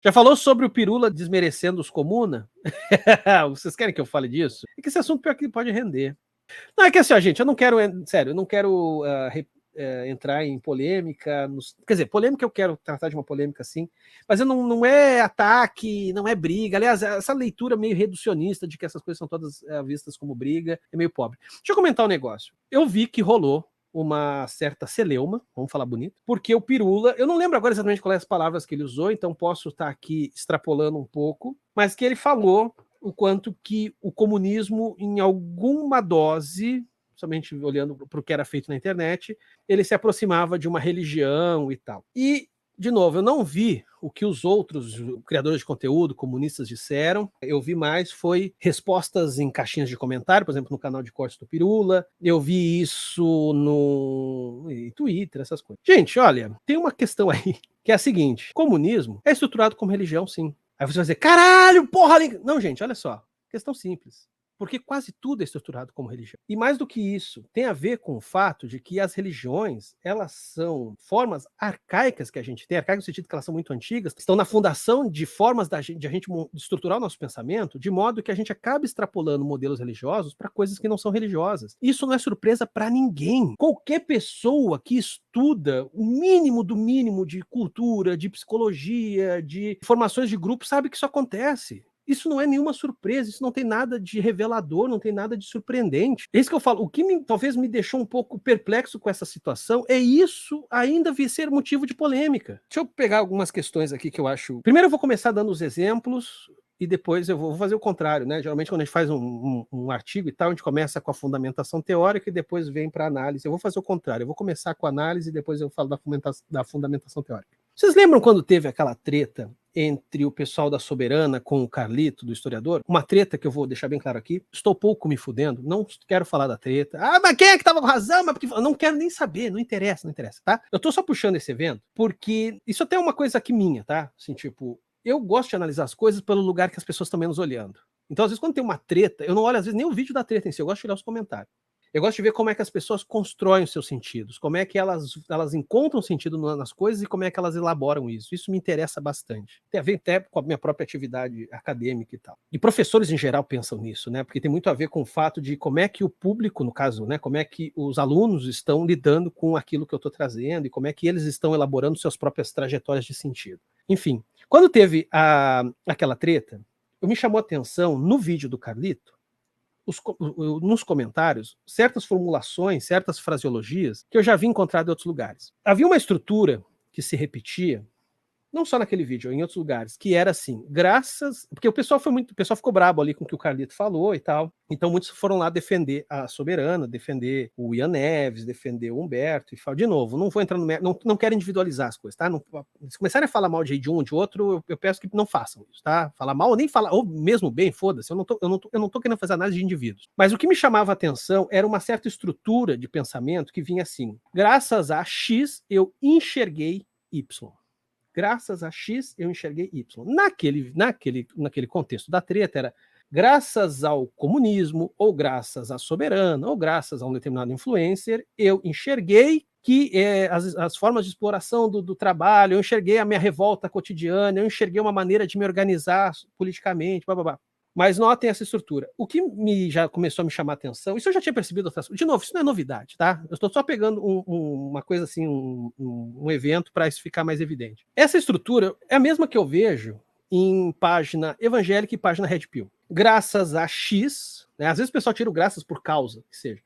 Já falou sobre o Pirula desmerecendo os comuna? Vocês querem que eu fale disso? É que esse assunto pior que pode render. Não, é que assim, ó, gente, eu não quero, sério, eu não quero entrar em polêmica. Quer dizer, polêmica eu quero tratar de uma polêmica sim, mas eu não é ataque, não é briga. Aliás, essa leitura meio reducionista de que essas coisas são todas vistas como briga é meio pobre. Deixa eu comentar um negócio. Eu vi que rolou uma certa celeuma, vamos falar bonito, porque o Pirula, eu não lembro agora exatamente quais as palavras que ele usou, então posso estar aqui extrapolando um pouco, mas que ele falou o quanto que o comunismo, em alguma dose, somente olhando para o que era feito na internet, ele se aproximava de uma religião e tal. E, de novo, eu não vi o que os outros criadores de conteúdo comunistas disseram. Eu vi mais foi respostas em caixinhas de comentário, por exemplo, no canal de cortes do Pirula. Eu vi isso no Twitter, essas coisas. Gente, olha, tem uma questão aí, que é a seguinte: comunismo é estruturado como religião, sim. Aí você vai dizer, caralho, porra! Não, gente, olha só. Questão simples. Porque quase tudo é estruturado como religião. E mais do que isso, tem a ver com o fato de que as religiões, elas são formas arcaicas que a gente tem, arcaicas no sentido que elas são muito antigas, estão na fundação de formas de a gente estruturar o nosso pensamento, de modo que a gente acaba extrapolando modelos religiosos para coisas que não são religiosas. Isso não é surpresa para ninguém. Qualquer pessoa que estuda o mínimo do mínimo de cultura, de psicologia, de formações de grupo, sabe que isso acontece. Isso não é nenhuma surpresa, isso não tem nada de revelador, não tem nada de surpreendente. É isso que eu falo. O que talvez me deixou um pouco perplexo com essa situação é isso ainda ser motivo de polêmica. Deixa eu pegar algumas questões aqui que eu acho. Primeiro eu vou começar dando os exemplos e depois eu vou fazer o contrário, né? Geralmente quando a gente faz um artigo e tal, a gente começa com a fundamentação teórica e depois vem para a análise. Eu vou fazer o contrário, eu vou começar com a análise e depois eu falo da fundamentação teórica. Vocês lembram quando teve aquela treta entre o pessoal da Soberana com o Carlito, do historiador? Uma treta que eu vou deixar bem claro aqui. Estou pouco me fudendo, não quero falar da treta. Ah, mas quem é que tava com razão? Mas porque... Não quero nem saber, não interessa, tá? Eu tô só puxando esse evento porque isso até é uma coisa aqui minha, tá? Assim, tipo, eu gosto de analisar as coisas pelo lugar que as pessoas estão menos olhando. Então, às vezes, quando tem uma treta, eu não olho, às vezes, nem o vídeo da treta em si, eu gosto de olhar os comentários. Eu gosto de ver como é que as pessoas constroem os seus sentidos, como é que elas encontram sentido nas coisas e como é que elas elaboram isso. Isso me interessa bastante. Tem a ver até com a minha própria atividade acadêmica e tal. E professores em geral pensam nisso, né? Porque tem muito a ver com o fato de como é que o público, no caso, né? Como é que os alunos estão lidando com aquilo que eu estou trazendo e como é que eles estão elaborando suas próprias trajetórias de sentido. Enfim, quando teve aquela treta, me chamou a atenção no vídeo do Carlito, nos comentários, certas formulações, certas fraseologias que eu já vi encontrado em outros lugares. Havia uma estrutura que se repetia, não só naquele vídeo, em outros lugares, que era assim, graças... Porque o pessoal ficou brabo ali com o que o Carlito falou e tal, então muitos foram lá defender a Soberana, defender o Ian Neves, defender o Humberto, e falo, de novo, não vou entrar no... Não quero individualizar as coisas, tá? Não, se começarem a falar mal de um, de outro, eu peço que não façam isso, tá? Falar mal ou nem falar, ou mesmo bem, foda-se, eu não tô querendo fazer análise de indivíduos. Mas o que me chamava a atenção era uma certa estrutura de pensamento que vinha assim, graças a X, eu enxerguei Y. Graças a X, eu enxerguei Y. Naquele contexto da treta, era graças ao comunismo, ou graças à Soberana, ou graças a um determinado influencer, eu enxerguei que as formas de exploração do trabalho, eu enxerguei a minha revolta cotidiana, eu enxerguei uma maneira de me organizar politicamente, blá, blá, blá. Mas notem essa estrutura. O que já começou a me chamar a atenção, isso eu já tinha percebido, de novo, isso não é novidade, tá? Eu estou só pegando uma coisa assim, um evento para isso ficar mais evidente. Essa estrutura é a mesma que eu vejo em página evangélica e página Red Pill. Graças a X, né? Às vezes o pessoal tira o graças por causa, que seja.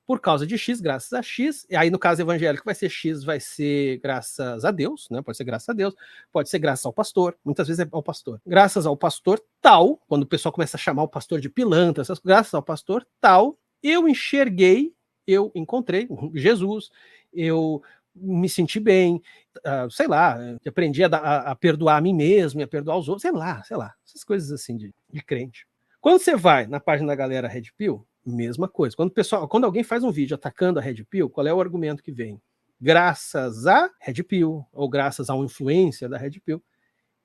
Por causa de X, graças a X, e aí no caso evangélico vai ser X, vai ser graças a Deus, né? Pode ser graças a Deus, pode ser graças ao pastor, muitas vezes é ao pastor. Graças ao pastor tal, quando o pessoal começa a chamar o pastor de pilantra, graças ao pastor tal, eu encontrei Jesus, eu me senti bem, sei lá, aprendi a perdoar a mim mesmo, a perdoar os outros, sei lá, essas coisas assim de crente. Quando você vai na página da galera Red Pill, mesma coisa. Quando alguém faz um vídeo atacando a Red Pill, qual é o argumento que vem? Graças a Red Pill, ou graças a uma influência da Red Pill,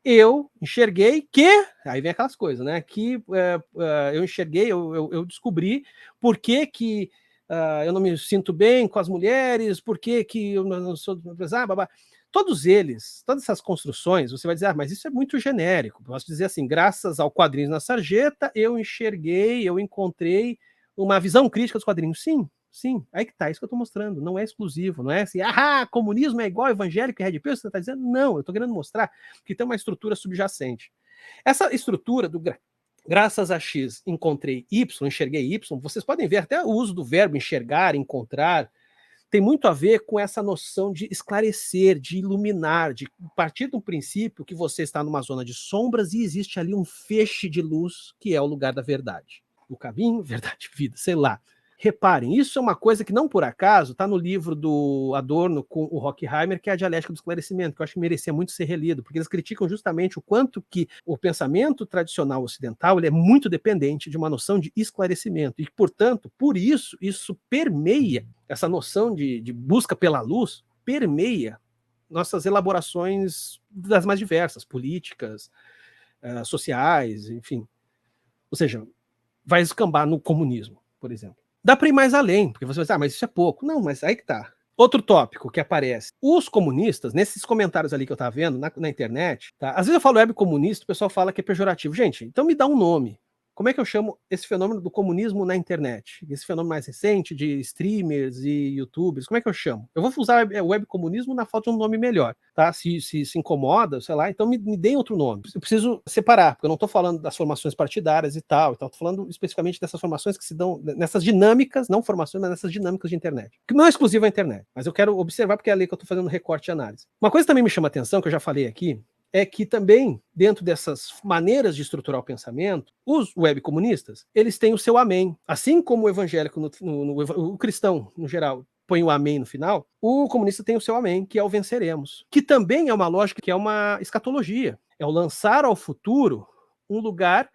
eu enxerguei que... Aí vem aquelas coisas, né? Que eu enxerguei, eu descobri por que eu não me sinto bem com as mulheres, por que eu não sou... babá. Todos eles, todas essas construções, você vai dizer, mas isso é muito genérico. Posso dizer assim, graças ao Quadrinhos na Sarjeta, eu encontrei uma visão crítica dos quadrinhos. Sim, aí que tá, isso que eu tô mostrando, não é exclusivo, não é assim, comunismo é igual evangélico e red pill, você tá dizendo, não, eu tô querendo mostrar que tem uma estrutura subjacente. Essa estrutura do graças a X encontrei Y, enxerguei Y, vocês podem ver até o uso do verbo enxergar, encontrar, tem muito a ver com essa noção de esclarecer, de iluminar, de partir do princípio que você está numa zona de sombras e existe ali um feixe de luz que é o lugar da verdade. O caminho, verdade, vida, sei lá. Reparem, isso é uma coisa que não por acaso está no livro do Adorno com o Horkheimer, que é a Dialética do Esclarecimento, que eu acho que merecia muito ser relido, porque eles criticam justamente o quanto que o pensamento tradicional ocidental ele é muito dependente de uma noção de esclarecimento, e, portanto, por isso, isso permeia, essa noção de busca pela luz, permeia nossas elaborações das mais diversas, políticas, sociais, enfim. Ou seja, vai escambar no comunismo, por exemplo. Dá para ir mais além, porque você vai dizer, mas isso é pouco. Não, mas aí que tá. Outro tópico que aparece. Os comunistas, nesses comentários ali que eu tava vendo na internet, tá? Às vezes eu falo web comunista, o pessoal fala que é pejorativo. Gente, então me dá um nome. Como é que eu chamo esse fenômeno do comunismo na internet? Esse fenômeno mais recente de streamers e youtubers, como é que eu chamo? Eu vou usar web comunismo na falta de um nome melhor, tá? Se incomoda, sei lá, então me deem outro nome. Eu preciso separar, porque eu não estou falando das formações partidárias e tal, estou falando especificamente dessas formações que se dão, nessas dinâmicas, não formações, mas nessas dinâmicas de internet. Que não é exclusiva à internet, mas eu quero observar porque é ali que eu estou fazendo recorte e análise. Uma coisa que também me chama a atenção, que eu já falei aqui, é que também, dentro dessas maneiras de estruturar o pensamento, os webcomunistas, eles têm o seu amém. Assim como o evangélico, o cristão, no geral, põe o amém no final, o comunista tem o seu amém, que é o venceremos. Que também é uma lógica, que é uma escatologia. É o lançar ao futuro um lugar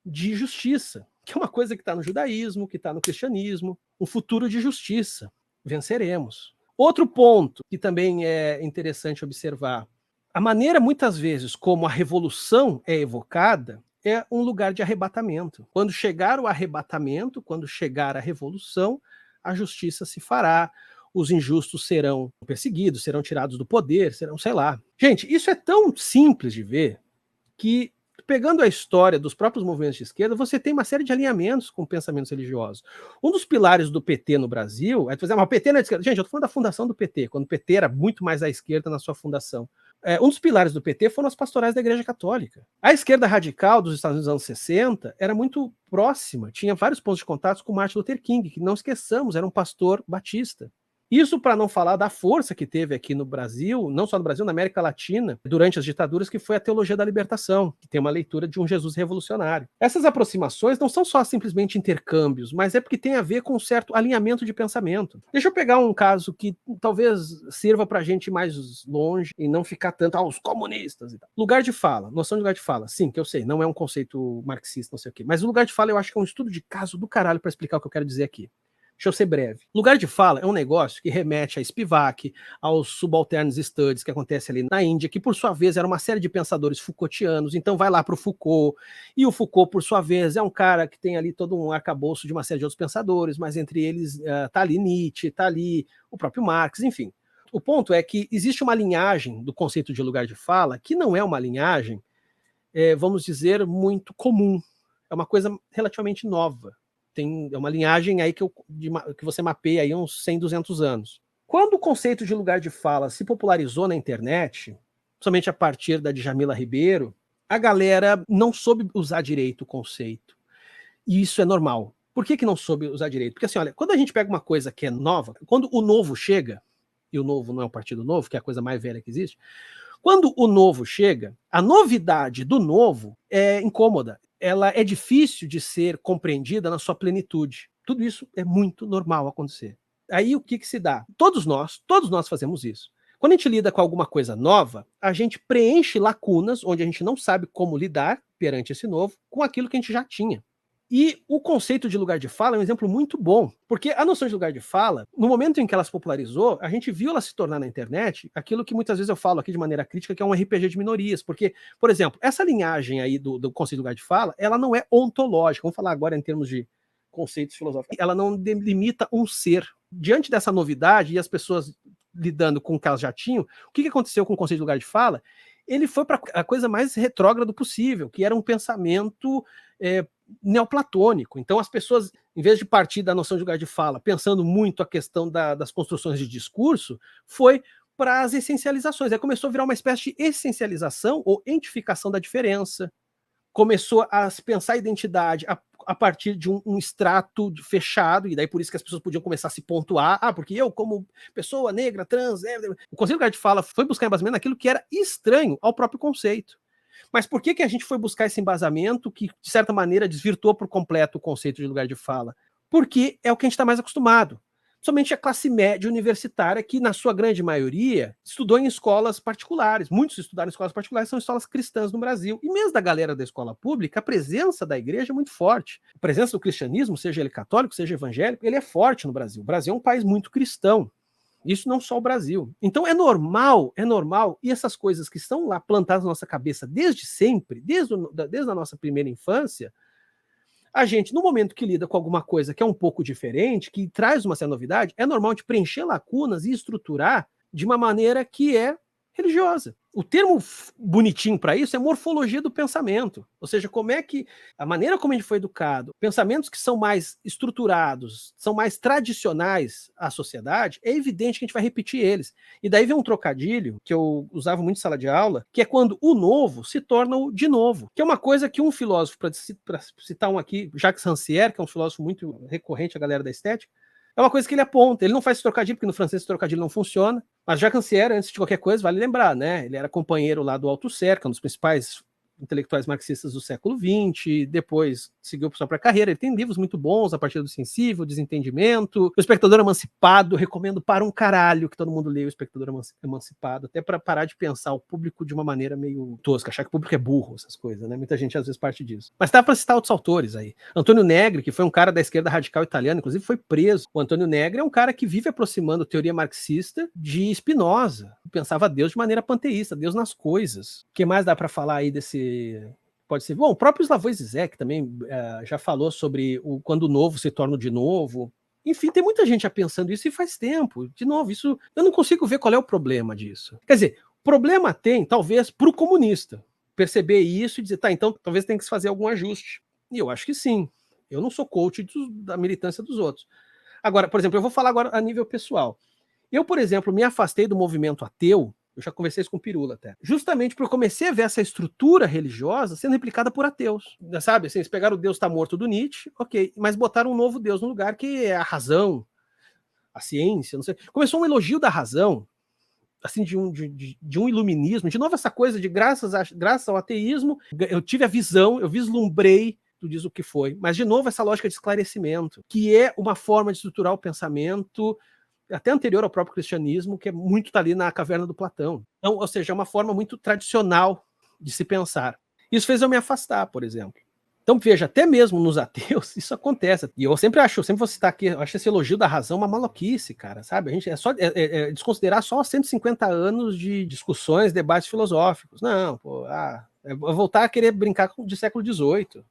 de justiça, que é uma coisa que está no judaísmo, que está no cristianismo, um futuro de justiça. Venceremos. Outro ponto que também é interessante observar, a maneira, muitas vezes, como a revolução é evocada é um lugar de arrebatamento. Quando chegar o arrebatamento, quando chegar a revolução, a justiça se fará, os injustos serão perseguidos, serão tirados do poder, serão, sei lá. Gente, isso é tão simples de ver que, pegando a história dos próprios movimentos de esquerda, você tem uma série de alinhamentos com pensamentos religiosos. Um dos pilares do PT no Brasil é dizer, mas o PT não é de esquerda. Gente, eu estou falando da fundação do PT, quando o PT era muito mais à esquerda na sua fundação. Um dos pilares do PT foram as pastorais da Igreja Católica. A esquerda radical dos Estados Unidos dos anos 60 era muito próxima, tinha vários pontos de contato com Martin Luther King, que não esqueçamos, era um pastor batista. Isso para não falar da força que teve aqui no Brasil, não só no Brasil, na América Latina, durante as ditaduras, que foi a teologia da libertação, que tem uma leitura de um Jesus revolucionário. Essas aproximações não são só simplesmente intercâmbios, mas é porque tem a ver com um certo alinhamento de pensamento. Deixa eu pegar um caso que talvez sirva para a gente ir mais longe e não ficar tanto aos comunistas e tal. Lugar de fala, noção de lugar de fala, sim, que eu sei, não é um conceito marxista, não sei o quê, mas o lugar de fala eu acho que é um estudo de caso do caralho para explicar o que eu quero dizer aqui. Deixa eu ser breve. Lugar de fala é um negócio que remete a Spivak, aos subalternos studies que acontece ali na Índia, que por sua vez era uma série de pensadores Foucaultianos, então vai lá para o Foucault, e o Foucault, por sua vez, é um cara que tem ali todo um arcabouço de uma série de outros pensadores, mas entre eles tá ali Nietzsche, tá ali o próprio Marx, enfim. O ponto é que existe uma linhagem do conceito de lugar de fala que não é uma linhagem, vamos dizer, muito comum. É uma coisa relativamente nova. É uma linhagem aí que você mapeia aí uns 100, 200 anos. Quando o conceito de lugar de fala se popularizou na internet, somente a partir da Djamila Ribeiro, a galera não soube usar direito o conceito. E isso é normal. Por que não soube usar direito? Porque assim, olha, quando a gente pega uma coisa que é nova, quando o novo chega, e o novo não é o Partido Novo, que é a coisa mais velha que existe, quando o novo chega, a novidade do novo é incômoda. Ela é difícil de ser compreendida na sua plenitude. Tudo isso é muito normal acontecer. Aí o que se dá? Todos nós fazemos isso. Quando a gente lida com alguma coisa nova, a gente preenche lacunas onde a gente não sabe como lidar perante esse novo com aquilo que a gente já tinha. E o conceito de lugar de fala é um exemplo muito bom, porque a noção de lugar de fala, no momento em que ela se popularizou, a gente viu ela se tornar na internet aquilo que muitas vezes eu falo aqui de maneira crítica, que é um RPG de minorias, porque, por exemplo, essa linhagem aí do conceito de lugar de fala, ela não é ontológica, vamos falar agora em termos de conceitos filosóficos, ela não delimita um ser. Diante dessa novidade, e as pessoas lidando com o que elas já tinham, o que aconteceu com o conceito de lugar de fala? Ele foi para a coisa mais retrógrada possível, que era um pensamento neoplatônico. Então as pessoas, em vez de partir da noção de lugar de fala, pensando muito a questão das construções de discurso, foi para as essencializações. Aí começou a virar uma espécie de essencialização ou entificação da diferença. Começou a se pensar a identidade a partir de um extrato fechado, e daí por isso que as pessoas podiam começar a se pontuar, porque eu, como pessoa negra, trans, o conceito de lugar de fala foi buscar embasamento naquilo que era estranho ao próprio conceito. Mas por que a gente foi buscar esse embasamento que, de certa maneira, desvirtuou por completo o conceito de lugar de fala? Porque é o que a gente está mais acostumado. Somente a classe média universitária, que na sua grande maioria estudou em escolas particulares. Muitos estudaram em escolas particulares, são escolas cristãs no Brasil. E mesmo da galera da escola pública, a presença da igreja é muito forte. A presença do cristianismo, seja ele católico, seja evangélico, ele é forte no Brasil. O Brasil é um país muito cristão. Isso não só o Brasil. Então é normal, e essas coisas que estão lá plantadas na nossa cabeça desde sempre, desde a nossa primeira infância, a gente, no momento que lida com alguma coisa que é um pouco diferente, que traz uma certa novidade, é normal de preencher lacunas e estruturar de uma maneira que é religiosa. O termo bonitinho para isso é morfologia do pensamento. Ou seja, como é que a maneira como a gente foi educado, pensamentos que são mais estruturados, são mais tradicionais à sociedade, é evidente que a gente vai repetir eles. E daí vem um trocadilho que eu usava muito em sala de aula, que é quando o novo se torna o de novo. Que é uma coisa que um filósofo, para citar um aqui, Jacques Rancière, que é um filósofo muito recorrente à galera da estética, é uma coisa que ele aponta. Ele não faz esse trocadilho, porque no francês esse trocadilho não funciona. Mas Jacques Rancière, antes de qualquer coisa, vale lembrar, né? Ele era companheiro lá do Althusser, que é um dos principais intelectuais marxistas do século XX, depois seguiu sua própria carreira. Ele tem livros muito bons, A Partir do Sensível, Desentendimento, O Espectador Emancipado, recomendo para um caralho que todo mundo leia O Espectador Emancipado, até para parar de pensar o público de uma maneira meio tosca, achar que o público é burro, essas coisas, né? Muita gente às vezes parte disso. Mas dá para citar outros autores aí. Antônio Negri, que foi um cara da esquerda radical italiana, inclusive foi preso. O Antônio Negri é um cara que vive aproximando a teoria marxista de Spinoza, pensava Deus de maneira panteísta, Deus nas coisas. O que mais dá para falar aí desse... Pode ser... Bom, o próprio Slavoj Zizek também já falou sobre quando o novo se torna o de novo. Enfim, tem muita gente já pensando isso e faz tempo. De novo, isso eu não consigo ver qual é o problema disso. Quer dizer, problema tem, talvez, para o comunista perceber isso e dizer, tá, então talvez tenha que se fazer algum ajuste. E eu acho que sim. Eu não sou coach da militância dos outros. Agora, por exemplo, eu vou falar agora a nível pessoal. Eu, por exemplo, me afastei do movimento ateu. Eu já conversei isso com o Pirula até. Justamente porque eu comecei a ver essa estrutura religiosa sendo replicada por ateus. Sabe, assim, eles pegaram o Deus está morto do Nietzsche, ok, mas botaram um novo Deus no lugar, que é a razão, a ciência, não sei. Começou um elogio da razão, assim, de um iluminismo. De novo, essa coisa de graças ao ateísmo, eu tive a visão, eu vislumbrei, tu diz o que foi. Mas, de novo, essa lógica de esclarecimento, que é uma forma de estruturar o pensamento até anterior ao próprio cristianismo, que é muito tá ali na caverna do Platão. Então, ou seja, é uma forma muito tradicional de se pensar. Isso fez eu me afastar, por exemplo. Então, veja, até mesmo nos ateus, isso acontece. E eu sempre vou citar aqui, eu acho esse elogio da razão uma maluquice, cara, sabe? A gente desconsiderar só 150 anos de discussões, debates filosóficos. Não, pô, voltar a querer brincar de século XVIII.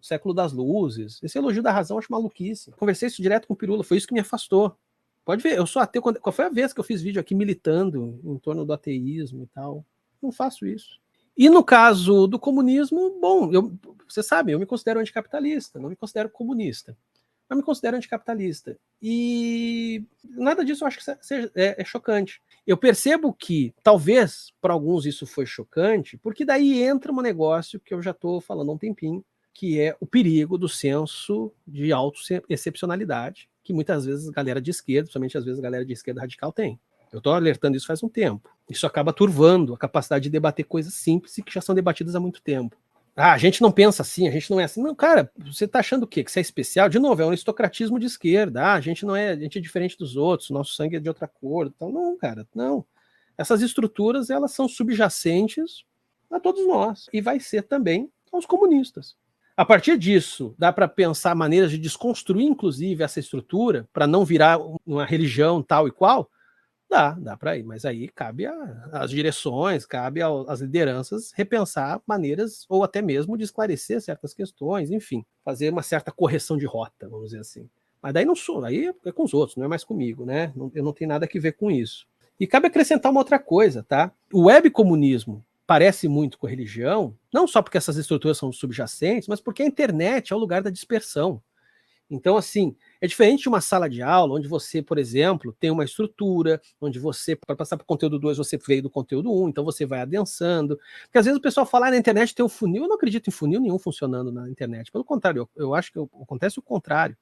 Século das luzes. Esse elogio da razão eu acho maluquice. Conversei isso direto com o Pirula, foi isso que me afastou. Pode ver, eu sou ateu. Qual foi a vez que eu fiz vídeo aqui militando em torno do ateísmo e tal? Não faço isso. E no caso do comunismo, bom, você sabe, eu me considero anticapitalista, não me considero comunista. Mas me considero anticapitalista. E nada disso eu acho que é chocante. Eu percebo que, talvez, para alguns isso foi chocante, porque daí entra um negócio que eu já estou falando há um tempinho, que é o perigo do senso de auto-excepcionalidade, que muitas vezes a galera de esquerda, principalmente às vezes a galera de esquerda radical tem. Eu estou alertando isso faz um tempo. Isso acaba turvando a capacidade de debater coisas simples e que já são debatidas há muito tempo. A gente não pensa assim, a gente não é assim. Não, cara, você está achando o quê? Que você é especial? De novo, é um aristocratismo de esquerda. A gente não é, a gente é diferente dos outros, nosso sangue é de outra cor. Então, não, cara, não. Essas estruturas, elas são subjacentes a todos nós. E vai ser também aos comunistas. A partir disso, dá para pensar maneiras de desconstruir, inclusive, essa estrutura, para não virar uma religião tal e qual? Dá para ir, mas aí cabe às direções, cabe às lideranças repensar maneiras, ou até mesmo de esclarecer certas questões, enfim, fazer uma certa correção de rota, vamos dizer assim. Mas daí não sou, aí é com os outros, não é mais comigo, né? Eu não tenho nada a ver com isso. E cabe acrescentar uma outra coisa, tá? O webcomunismo parece muito com a religião, não só porque essas estruturas são subjacentes, mas porque a internet é o lugar da dispersão. Então, assim, é diferente de uma sala de aula, onde você, por exemplo, tem uma estrutura, onde você, para passar para o conteúdo 2, você veio do conteúdo 1, então você vai adensando. Porque às vezes o pessoal fala, na internet tem um funil, eu não acredito em funil nenhum funcionando na internet. Pelo contrário, eu acho que acontece o contrário.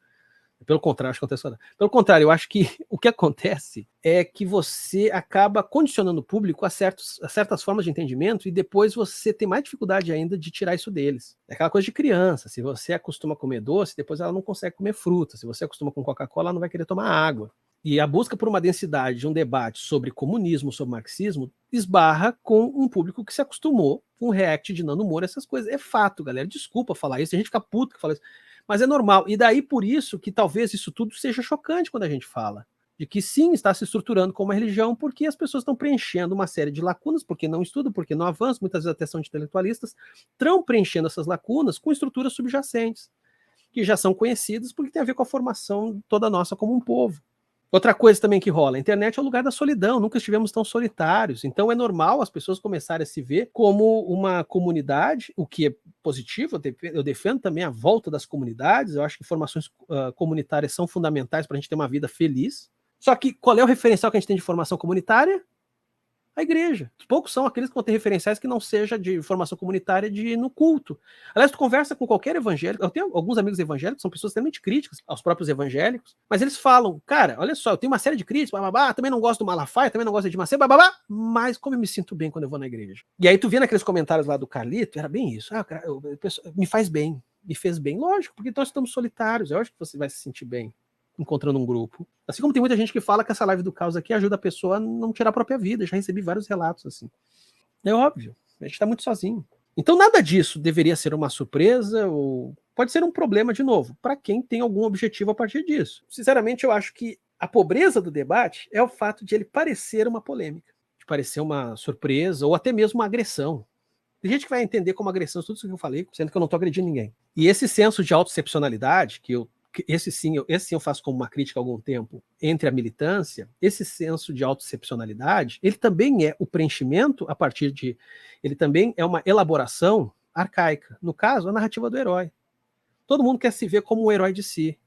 Pelo contrário, acho que acontece. Pelo contrário, eu acho que o que acontece é que você acaba condicionando o público a certas formas de entendimento e depois você tem mais dificuldade ainda de tirar isso deles. É aquela coisa de criança. Se você acostuma a comer doce, depois ela não consegue comer fruta. Se você acostuma com Coca-Cola, ela não vai querer tomar água. E a busca por uma densidade de um debate sobre comunismo, sobre marxismo, esbarra com um público que se acostumou com react de Nando Moura, essas coisas. É fato, galera. Desculpa falar isso, a gente fica puto que fala isso. Mas é normal. E daí por isso que talvez isso tudo seja chocante quando a gente fala. De que sim, está se estruturando como uma religião porque as pessoas estão preenchendo uma série de lacunas, porque não estudam, porque não avançam, muitas vezes até são intelectualistas, estão preenchendo essas lacunas com estruturas subjacentes, que já são conhecidas porque tem a ver com a formação toda nossa como um povo. Outra coisa também que rola, a internet é o lugar da solidão, nunca estivemos tão solitários, então é normal as pessoas começarem a se ver como uma comunidade, o que é positivo, eu defendo também a volta das comunidades, eu acho que formações comunitárias são fundamentais para a gente ter uma vida feliz, só que qual é o referencial que a gente tem de formação comunitária? A igreja. Poucos são aqueles que vão ter referenciais que não seja de formação comunitária no culto. Aliás, tu conversa com qualquer evangélico, eu tenho alguns amigos evangélicos, são pessoas extremamente críticas aos próprios evangélicos, mas eles falam, cara, olha só, eu tenho uma série de críticas, bababá, também não gosto do Malafaia, também não gosto de Macedo, bababá, mas como eu me sinto bem quando eu vou na igreja. E aí tu vê naqueles comentários lá do Carlito, era bem isso, me faz bem, me fez bem, lógico, porque nós estamos solitários, eu acho que você vai se sentir bem encontrando um grupo. Assim como tem muita gente que fala que essa live do caos aqui ajuda a pessoa a não tirar a própria vida. Já recebi vários relatos assim. É óbvio, a gente tá muito sozinho. Então nada disso deveria ser uma surpresa ou pode ser um problema de novo, para quem tem algum objetivo a partir disso. Sinceramente, eu acho que a pobreza do debate é o fato de ele parecer uma polêmica, de parecer uma surpresa ou até mesmo uma agressão. Tem gente que vai entender como agressão tudo isso que eu falei, sendo que eu não tô agredindo ninguém. E esse senso de autoexcepcionalidade esse sim eu faço como uma crítica há algum tempo entre a militância, esse senso de autoexcepcionalidade, ele também é o preenchimento a partir de, ele também é uma elaboração arcaica, no caso, a narrativa do herói. Todo mundo quer se ver como um herói de si,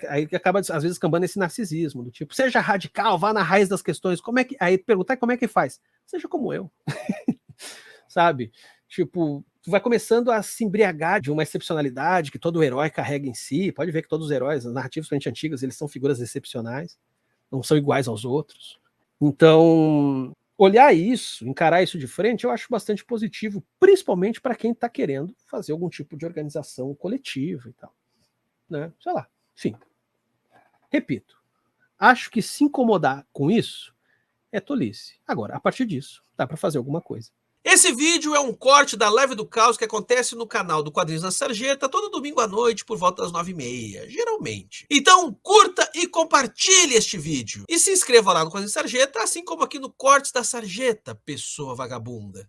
aí acaba às vezes escambando esse narcisismo, do tipo, seja radical, vá na raiz das questões, aí perguntar como é que faz, seja como eu, sabe, tipo, tu vai começando a se embriagar de uma excepcionalidade que todo herói carrega em si. Pode ver que todos os heróis, as narrativas principalmente antigas, eles são figuras excepcionais, não são iguais aos outros. Então, olhar isso, encarar isso de frente, eu acho bastante positivo, principalmente para quem está querendo fazer algum tipo de organização coletiva e tal. Né? Sei lá, enfim. Repito, acho que se incomodar com isso é tolice. Agora, a partir disso, dá para fazer alguma coisa. Esse vídeo é um corte da Live do Caos que acontece no canal do Quadrinhos na Sarjeta todo domingo à noite por volta das 9h30, geralmente. Então curta e compartilhe este vídeo. E se inscreva lá no Quadrinhos Sarjeta, assim como aqui no Cortes da Sarjeta, pessoa vagabunda.